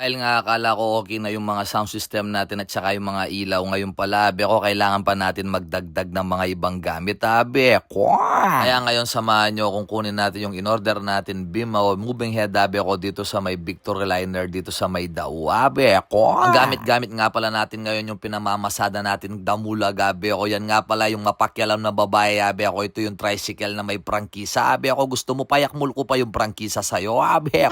Dahil nga akala ko okay na yung mga sound system natin at saka yung mga ilaw. Ngayon pala, ko kailangan pa natin magdagdag ng mga ibang gamit, Kaya ngayon samahan nyo kung kunin natin yung in-order natin beam o moving head, ko dito sa may Victory Liner, dito sa may Dao, Ang gamit-gamit nga pala natin ngayon yung pinamamasada natin damula, ko. Yan nga pala yung mapakyalam na babae, ko. Ito yung tricycle na may prangkisa, ko. Gusto mo payakmul ko pa yung prangkisa sa'yo, ko.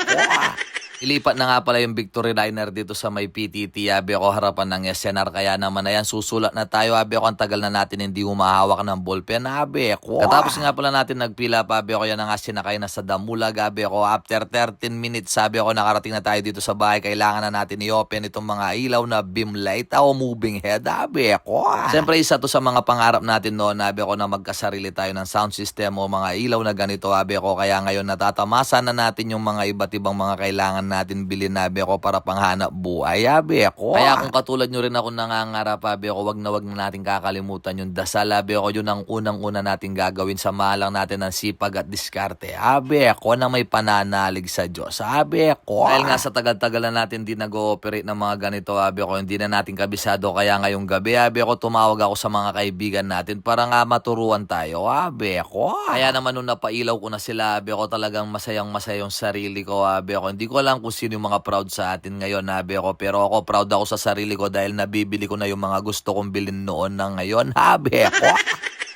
Ilipat na nga pala yung Victory Liner dito sa may PTT, ako harapan ng SNR, kaya naman na yan, susulat na tayo, ako ang tagal na natin hindi humahawak ng ballpen, ako. Katapos nga pala natin nagpila pa, ako yan na nga sinakay na sa Damulag, ako, after 13 minutes, ako, nakarating na tayo dito sa bahay, kailangan na natin i-open itong mga ilaw na beam light o moving head, ako. Siyempre, isa to sa mga pangarap natin noon, ako, na magkasarili tayo ng sound system o mga ilaw na ganito, ako, kaya ngayon natatamasa na natin yung mga iba't ibang mga kailangan natin bilhin, ako, para panghanap buhay, ako. Kaya kung katulad nyo rin ako nangangarap, ako, wag na natin kakalimutan yung dasal, ako, yun ang unang-una natin gagawin, samahan lang natin ng sipag at diskarte, ako, na may pananalig sa Diyos, ako. Dahil nga sa tagal-tagal na natin di nag-ooperate ng mga ganito, ako, hindi na natin kabisado, kaya ngayong gabi, ako, tumawag ako sa mga kaibigan natin para nga maturuan tayo, ako. Kaya naman nung napailaw ko na sila, ako, talagang masayang-masaya yung sarili ko, ako. Hindi ko alam kung sino yung mga proud sa atin ngayon, ako, pero ako proud ako sa sarili ko dahil nabibili ko na yung mga gusto kong bilhin noon na ngayon, ako.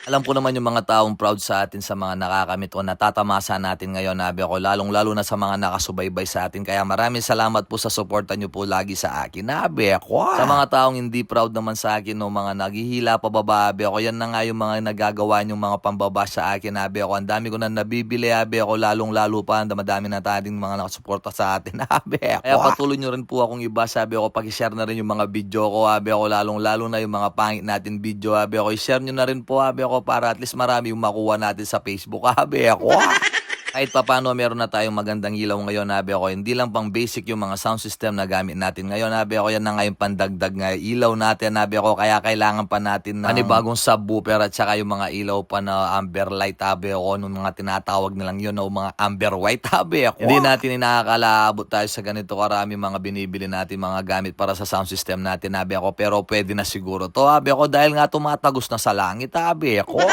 Alam ko naman yung mga taong proud sa atin sa mga nakakamit o natatamasa natin ngayon, ako, lalong-lalo na sa mga nakasubaybay sa atin. Kaya maraming salamat po sa suporta nyo po lagi sa akin, ako. Sa mga taong hindi proud naman sa akin, no, mga naghihila pababa, ako, yan na nga yung mga nagagawa yung mga pambaba sa akin, ako. Ang dami ko na nabibili, ako, lalong-lalo pa, madami na tayong mga nakasuporta sa atin, ako. Kaya patuloy nyo rin po akong iba, ako, pag-share na rin yung mga video ko, ako, lalong-lalo na yung mga pangit natin video, ako. I-share nyo na rin po, ako, para at least marami yung makuha natin sa Facebook, ako. Kahit pa paano meron na tayong magandang ilaw ngayon, ako. Hindi lang pang basic yung mga sound system na gamit natin ngayon, ako. Yan na nga yung pandagdag nga ilaw natin, ako. Kaya kailangan pa natin ng panibagong subwoofer at saka yung mga ilaw pa na amber light, ako. Nung mga tinatawag nilang yun, o mga amber white, ako. Hindi natin inakakalaabot tayo sa ganito karami mga binibili natin mga gamit para sa sound system natin, ako. Pero pwede na siguro to, ako, dahil nga tumatagos na sa langit, ako.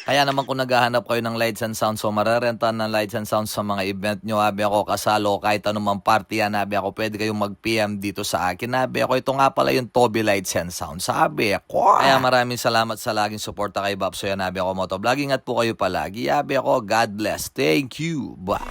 Kaya naman kung naghahanap kayo ng lights and sounds, so mararentahan ng lights and sounds sa mga event nyo, ako, kasalo, kahit anumang party yan, ako, pwede kayong mag-PM dito sa akin, ako. Ito nga pala yung Toby Lights and Sounds, ako. Kaya maraming salamat sa laging suporta kay Babso yan, ako, motovlog. Ingat po kayo palagi, ako. God bless. Thank you. Bye.